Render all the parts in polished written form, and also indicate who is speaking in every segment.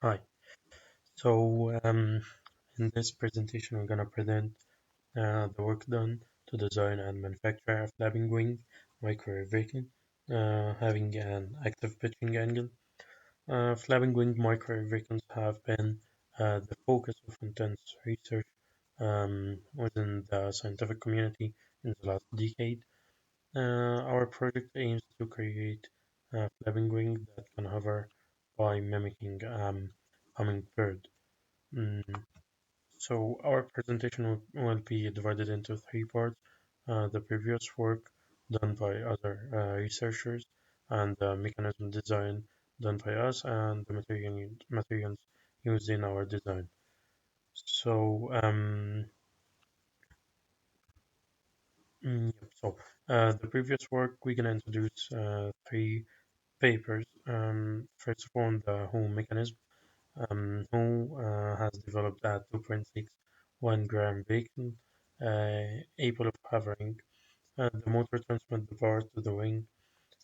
Speaker 1: Hi. So, in this presentation, we're going to present the work done to design and manufacture a flapping wing microwave vehicle having an active pitching angle. Flapping wing microwave vehicles have been the focus of intense research within the scientific community in the last decade. Our project aims to create a flapping wing that can hover by mimicking hummingbird. Mm, So our presentation will be divided into three parts. The previous work done by other researchers and the mechanism design done by us and the materials used in our design. So, the previous work we're gonna introduce three papers. First of all, the whole mechanism. Who has developed a 2.6 1 gram vehicle able of hovering. The motor transmits the power to the wing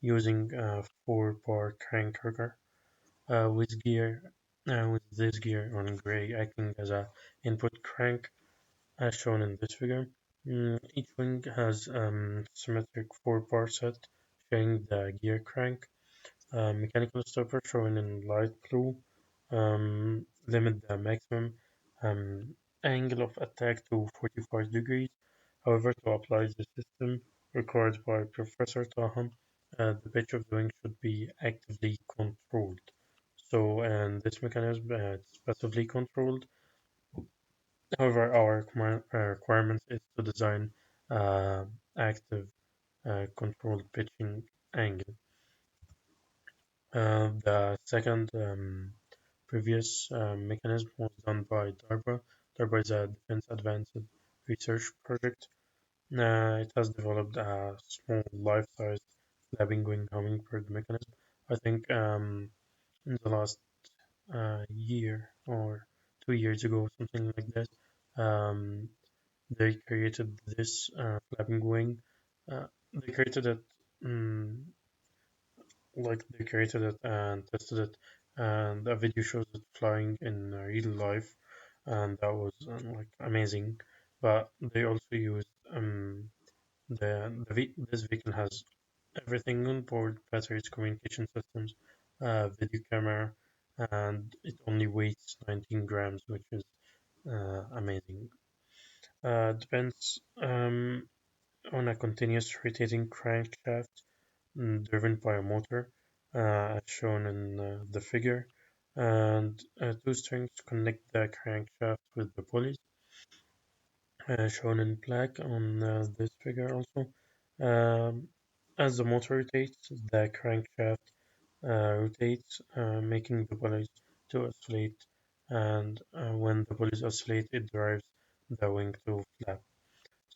Speaker 1: using a 4-bar crank rocker with this gear on gray acting as a input crank as shown in this figure. Each wing has symmetric 4-bar set showing the gear crank. Mechanical stopper shown in light blue limit the maximum um, angle of attack to 45 degrees. However, to apply the system required by Professor Taham, the pitch of the wing should be actively controlled. So, and this mechanism is passively controlled. However, our requirement is to design uh, active controlled pitching angle. The second previous mechanism was done by DARPA. DARPA is a Defense Advanced Research Project. It has developed a small life-sized flapping wing hummingbird mechanism. I think in the last year or 2 years ago, something like that, um, they created this flapping wing. They created it um, they created it and tested it, and a video shows it flying in real life, and that was amazing. But they also used this vehicle has everything on board: batteries, communication systems, video camera, and it only weighs 19 grams, which is amazing. Depends on a continuous rotating crankshaft driven by a motor, as shown in the figure, and two strings connect the crankshaft with the pulleys, shown in black on this figure also. Um, as the motor rotates, the crankshaft rotates, making the pulleys to oscillate, and when the pulleys oscillate, it drives the wing to flap.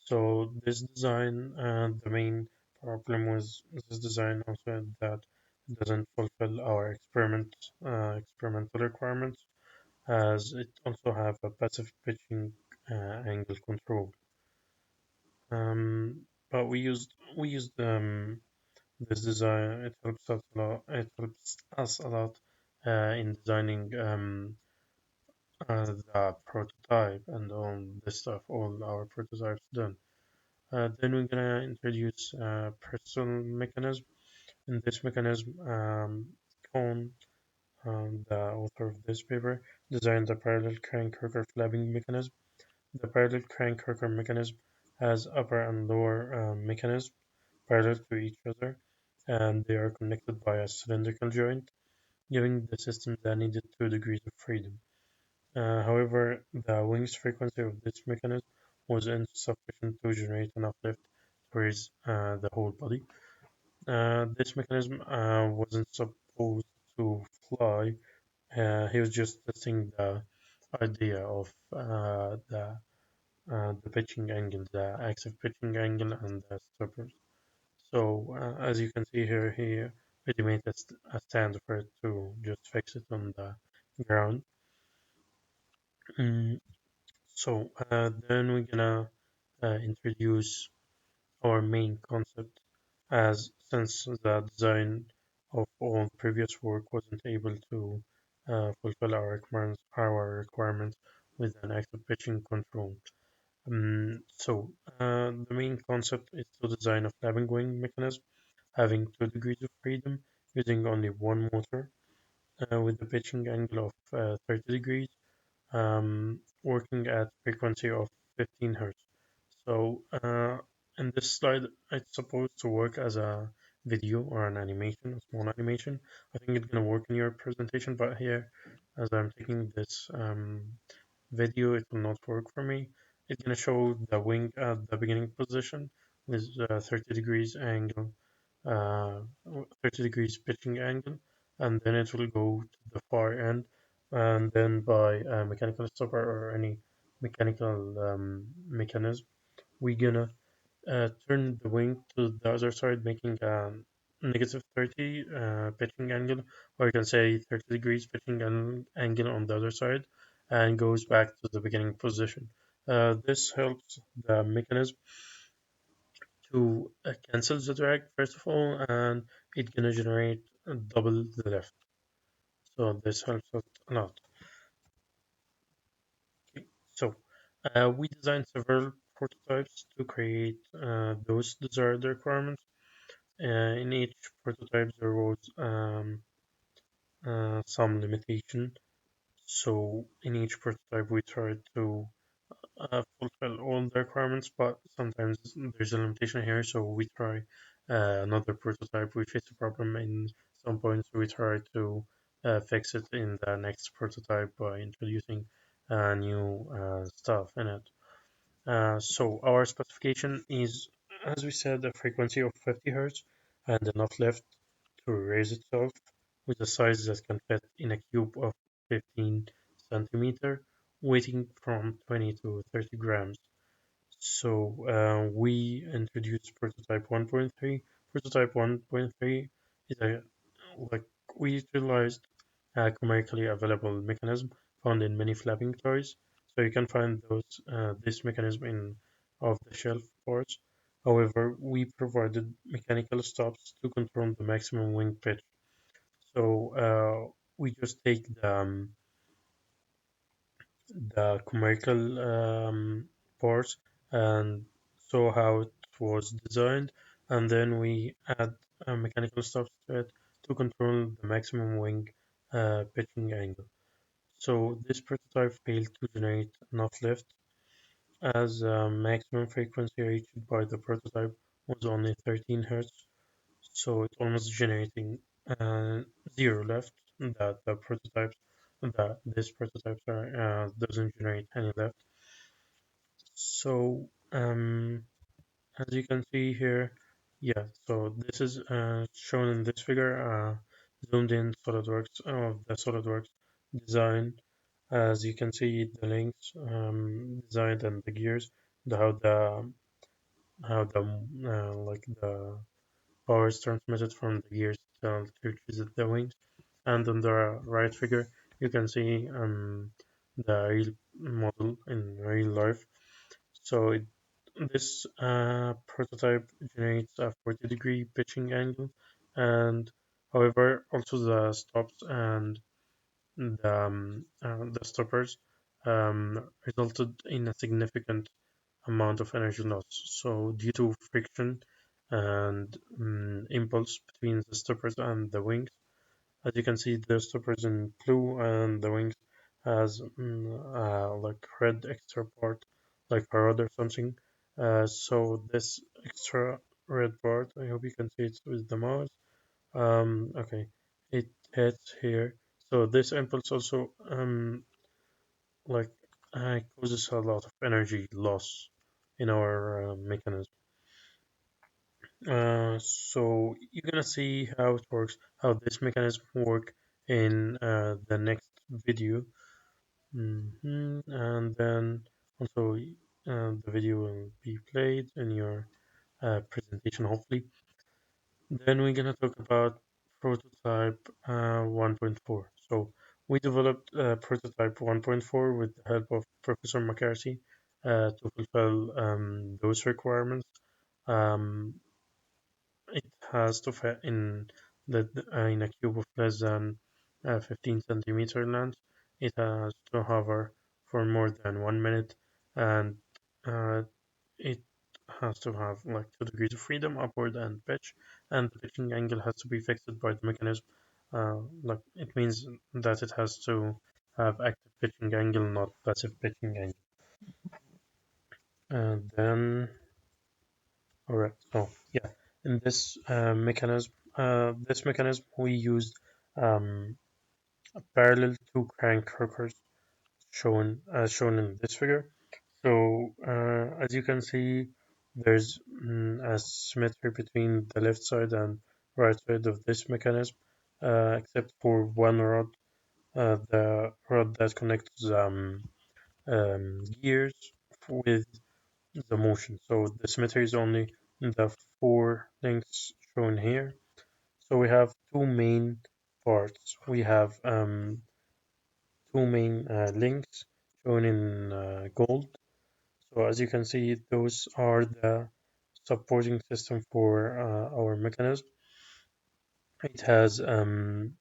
Speaker 1: So this design, the main problem with this design also that it doesn't fulfill our experimental requirements, as it also have a passive pitching angle control. But we used this design. It helps us a lot. It helps us a lot in designing the prototype and all this stuff. All our prototypes done. Then we're gonna introduce personal mechanism. In this mechanism, Cohn, the author of this paper, designed the parallel crank rocker flapping mechanism. The parallel crank rocker mechanism has upper and lower mechanism parallel to each other, and they are connected by a cylindrical joint, giving the system the needed 2 degrees of freedom. However, the wing's frequency of this mechanism was insufficient to generate enough lift to raise the whole body. This mechanism wasn't supposed to fly. He was just testing the idea of the pitching angle, the active pitching angle, and the stoppers. So as you can see here, he really made a stand for it to just fix it on the ground. Mm, then we're gonna introduce our main concept, as since the design of all previous work wasn't able to fulfill our requirements with an active pitching control. The main concept is to design a flapping wing mechanism having 2 degrees of freedom using only one motor with a pitching angle of 30 degrees, working at frequency of 15 hertz. So in this slide, it's supposed to work as a video or an animation, a small animation. I think it's gonna work in your presentation, but here, as I'm taking this video, it will not work for me. It's gonna show the wing at the beginning position with 30 degrees angle, uh, 30 degrees pitching angle, and then it will go to the far end, and then by a mechanical stopper or any mechanical mechanism, we're gonna turn the wing to the other side, making a negative 30 pitching angle, or you can say 30 degrees pitching angle on the other side, and goes back to the beginning position. This helps the mechanism to cancel the drag, first of all, and it's gonna generate double the lift. So this helps us a lot. Okay. We designed several prototypes to create those desired requirements. In each prototype, there was some limitation. So in each prototype, we tried to fulfill all the requirements, but sometimes there's a limitation here. So we try another prototype. We face a problem in some points. We try to fix it in the next prototype by introducing new stuff in it. Our specification is, as we said, a frequency of 50 Hz and enough lift to raise itself with a size that can fit in a cube of 15 centimeter, weighing from 20 to 30 grams. We introduced prototype 1.3. Prototype 1.3 is a like we utilized a commercially available mechanism found in many flapping toys. So you can find this mechanism in off-the-shelf parts. However, we provided mechanical stops to control the maximum wing pitch. We just take the commercial parts and saw how it was designed, and then we add mechanical stops to it to control the maximum wing pitching angle. So this prototype failed to generate enough lift as maximum frequency reached by the prototype was only 13 Hz, so it almost generating uh, zero lift that the prototypes that this prototype doesn't generate any lift. So as you can see here, yeah, so this is shown in this figure, zoomed in SolidWorks of the SolidWorks design. As you can see, the links designed and the gears, the, how the power is transmitted from the gears to visit the wings. And on the right figure, you can see the real model in real life. So this prototype generates a 40-degree pitching angle, and however, also the stops and the stoppers resulted in a significant amount of energy loss. So due to friction and impulse between the stoppers and the wings, as you can see, the stoppers in blue and the wings has like red extra part, like a rod or something. So this extra red part, I hope you can see it with the mouse. Okay, it hits here. So this impulse also like causes a lot of energy loss in our mechanism. So you're gonna see how it works, how this mechanism work in the next video. And then also the video will be played in your presentation, hopefully. Then we're gonna talk about prototype 1.4. So we developed prototype 1.4 with the help of Professor McCarthy to fulfill those requirements. It has to fit in in a cube of less than 15 centimeter length. It has to hover for more than 1 minute, and uh, it has to have like 2 degrees of freedom, upward and pitch, and the pitching angle has to be fixed by the mechanism. Like it means that it has to have active pitching angle, not passive pitching angle. And then, all right, so yeah, in this mechanism we used um, parallel two crank rockers shown as shown in this figure. So as you can see, there's a symmetry between the left side and right side of this mechanism, except for one rod, the rod that connects gears with the motion. So the symmetry is only the four links shown here. So we have two main parts. We have two main links shown in gold. So as you can see, those are the supporting system for our mechanism. It has um,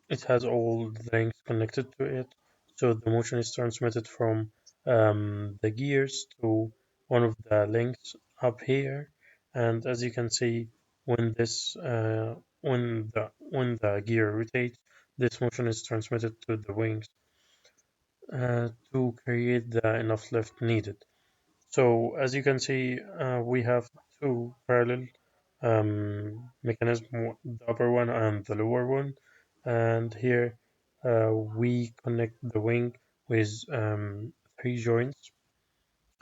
Speaker 1: it has all the links connected to it. So the motion is transmitted from the gears to one of the links up here. And as you can see, when the gear rotates, this motion is transmitted to the wings to create the enough lift needed. So as you can see, we have two parallel mechanism, the upper one and the lower one. And here we connect the wing with three joints.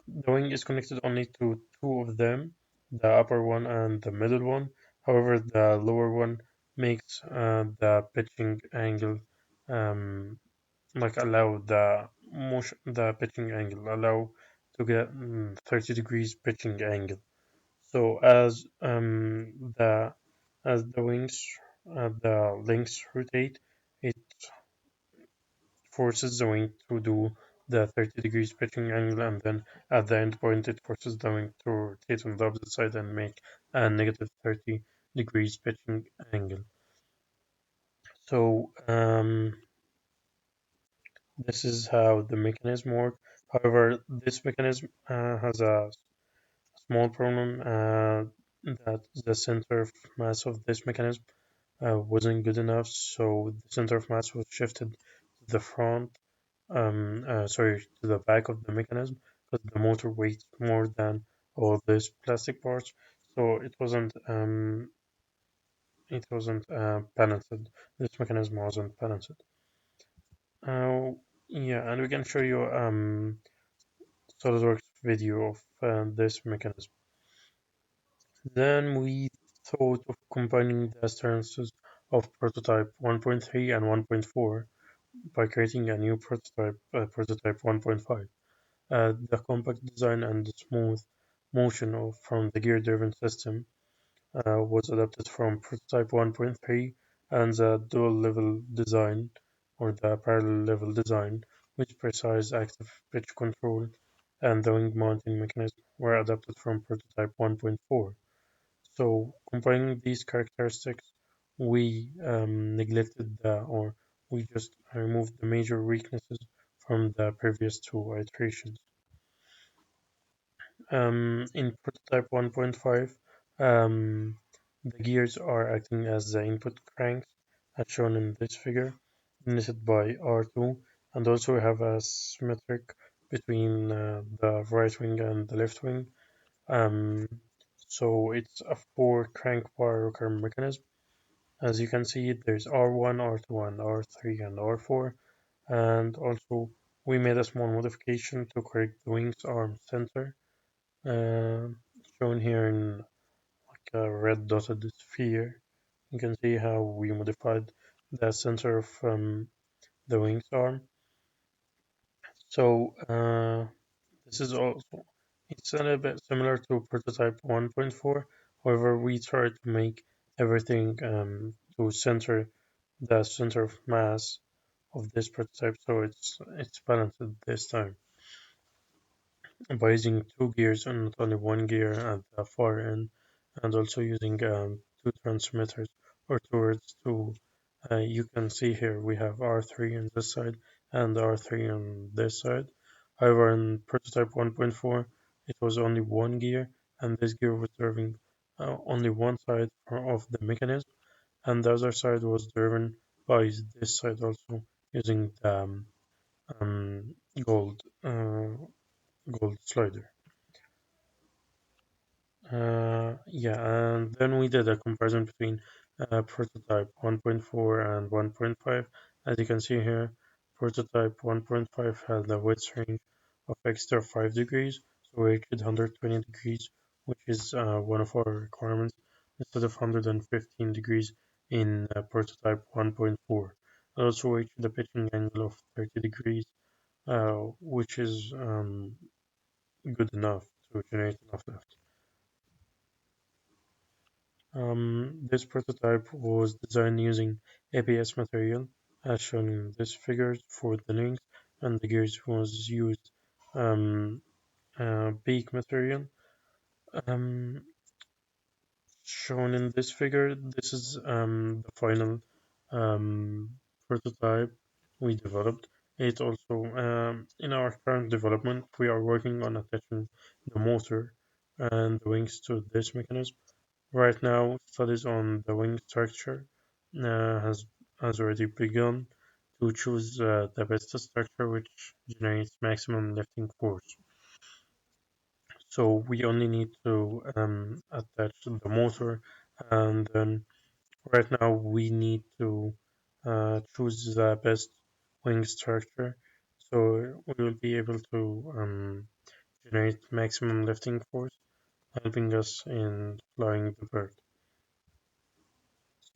Speaker 1: The wing is connected only to two of them, the upper one and the middle one. However, the lower one makes the pitching angle um, like allow the motion, the pitching angle, allow to get 30 degrees pitching angle. So as the wings, the links rotate, it forces the wing to do the 30 degrees pitching angle, and then at the end point, it forces the wing to rotate on the opposite side and make a negative 30 degrees pitching angle. So this is how the mechanism works. However, this mechanism has a small problem that the center of mass of this mechanism wasn't good enough, so the center of mass was shifted to the front, sorry, to the back of the mechanism because the motor weighs more than all these plastic parts, so it wasn't balanced. This mechanism wasn't balanced. Uh, yeah, and we can show you SolidWorks video of this mechanism. Then we thought of combining the assurances of prototype 1.3 and 1.4 by creating a new prototype 1.5. The compact design and the smooth motion from the gear-driven system was adapted from prototype 1.3 and the dual level design or the parallel level design, with precise active pitch control and the wing mounting mechanism were adapted from prototype 1.4. So combining these characteristics, we neglected or we just removed the major weaknesses from the previous two iterations. In prototype 1.5, um, the gears are acting as the input cranks, as shown in this figure, knitted by R2, and also we have a symmetric between the right wing and the left wing. Um, so it's a four crank power rocker mechanism. As you can see, there's R1, R2, and R3, and R4. And also, we made a small modification to correct the wing's arm center, uh, shown here in like a red dotted sphere. You can see how we modified the center of the wing's arm. So this is also it's a little bit similar to prototype 1.4. However, we try to make everything to center the center of mass of this prototype, so it's balanced this time by using two gears and not only one gear at the far end, and also using two transmitters or two rods to You can see here we have R3 on this side and R3 on this side. However, in prototype 1.4, it was only one gear, and this gear was serving only one side of the mechanism, and the other side was driven by this side also using the um, gold gold slider. Yeah, and then we did a comparison between prototype 1.4 and 1.5. As you can see here, prototype 1.5 had a width range of extra 5 degrees, so we reached 120 degrees, which is one of our requirements, instead of 115 degrees in prototype 1.4. And also reached the pitching angle of 30 degrees, which is good enough to generate enough lift. This prototype was designed using ABS material, as shown in this figure for the links, and the gears was used um, PEEK material. Um, Shown in this figure, this is the final um, prototype we developed. It also, in our current development, we are working on attaching the motor and the wings to this mechanism. Right now, studies on the wing structure has already begun to choose the best structure which generates maximum lifting force. So we only need to attach the motor, and then right now we need to choose the best wing structure. So we will be able to generate maximum lifting force, helping us in flying the bird.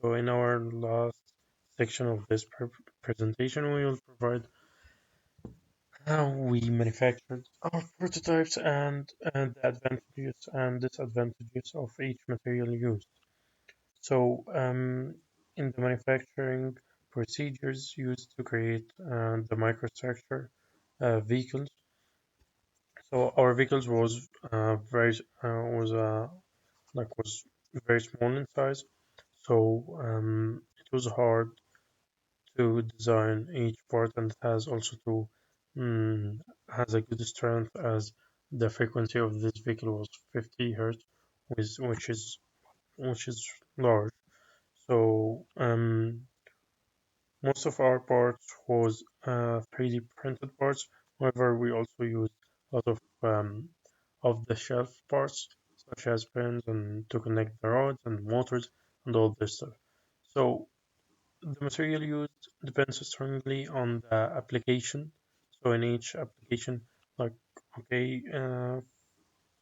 Speaker 1: So in our last section of this presentation, we will provide how we manufactured our prototypes and the advantages and disadvantages of each material used. So in the manufacturing procedures used to create the microstructure vehicles. So our vehicles was very was was very small in size. So it was hard to design each part, and it has also to mm, has a good strength, as the frequency of this vehicle was 50 hertz, which is large. So most of our parts was 3D printed parts. However, we also used a lot of the shelf parts, such as pins and to connect the rods and motors and all this stuff. So the material used depends strongly on the application. So in each application, like okay,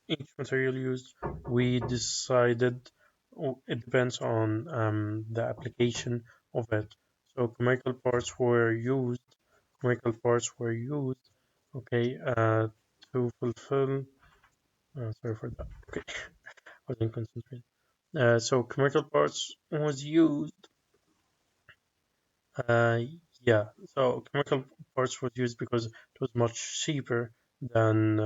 Speaker 1: each material used, we decided it depends on the application of it. So chemical parts were used, okay, to fulfill. Sorry for that. Okay, I wasn't concentrating. So chemical parts was used. Uh, yeah, so chemical parts was used because it was much cheaper than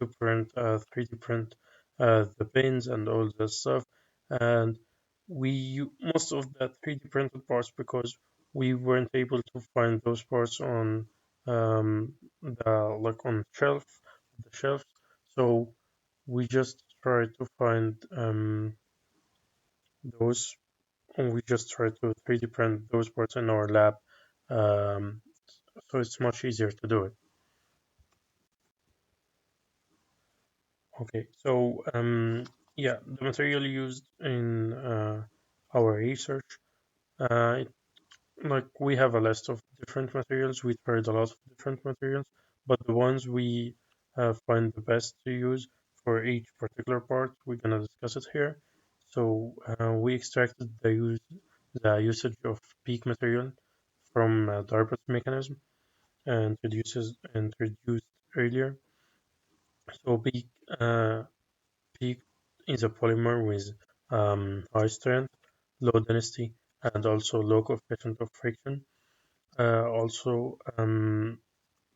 Speaker 1: to print 3D print the pins and all that stuff. And most of the 3D printed parts because we weren't able to find those parts on on the shelves. So we just tried to find those we just try to 3D print those parts in our lab, um, so it's much easier to do it. Okay, so yeah, the material used in our research, it, like we have a list of different materials. We tried a lot of different materials, but the ones we find the best to use for each particular part, we're gonna discuss it here. So we extracted the usage of peak material from DARPA's mechanism introduced earlier. So uh, peak is a polymer with high strength, low density, and also low coefficient of friction. Also,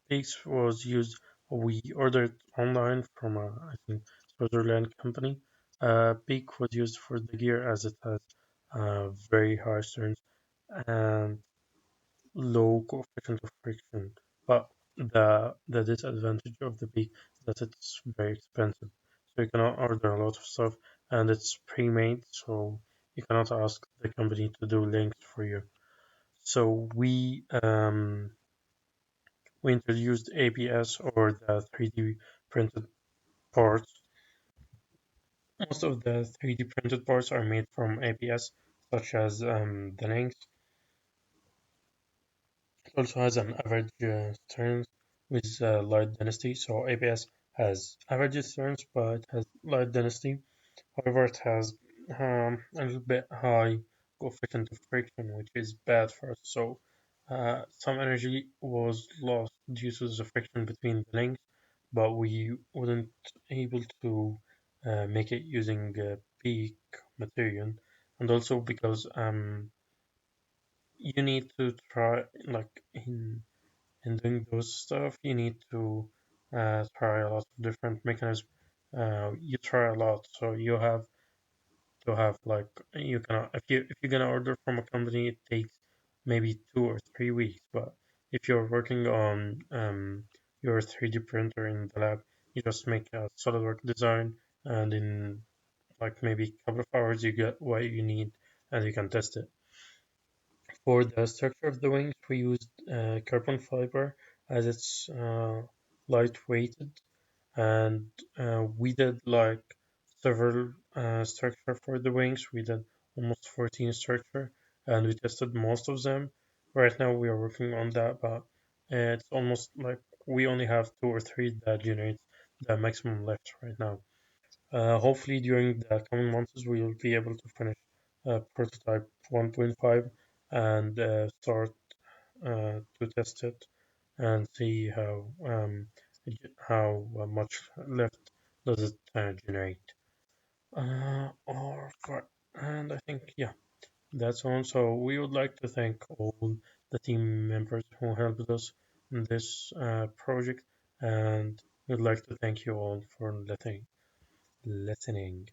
Speaker 1: Peaks was used. We ordered online from I think Switzerland company. Peak was used for the gear as it has very high strength and low coefficient of friction. But the disadvantage of the Peak is that it's very expensive. So you cannot order a lot of stuff, and it's pre-made, so you cannot ask the company to do links for you. So we introduced ABS, or the 3D printed parts. Most of the 3D printed parts are made from ABS, such as the links. It also has an average strength with light density. So ABS has average strength, but it has light density. However, it has a little bit high coefficient of friction, which is bad for us. So some energy was lost due to the friction between the links, but we wouldn't able to make it using peak material, and also because you need to try, like, in doing those stuff, you need to try a lot of different mechanisms. You try a lot, so you have to have, like, you can, if you're gonna order from a company, it takes maybe 2 or 3 weeks. But if you're working on your 3D printer in the lab, you just make a SolidWorks design, and in like maybe a couple of hours, you get what you need, and you can test it. For the structure of the wings, we used carbon fiber, as it's lightweighted, and we did like several structure for the wings. We did almost 14 structure, and we tested most of them. Right now, we are working on that, but it's almost like we only have 2 or 3 that generate the maximum left right now. Hopefully, during the coming months, we will be able to finish prototype 1.5 and start to test it and see how much left does it generate. And I think, yeah, that's all. So we would like to thank all the team members who helped us in this project, and we'd like to thank you all for listening.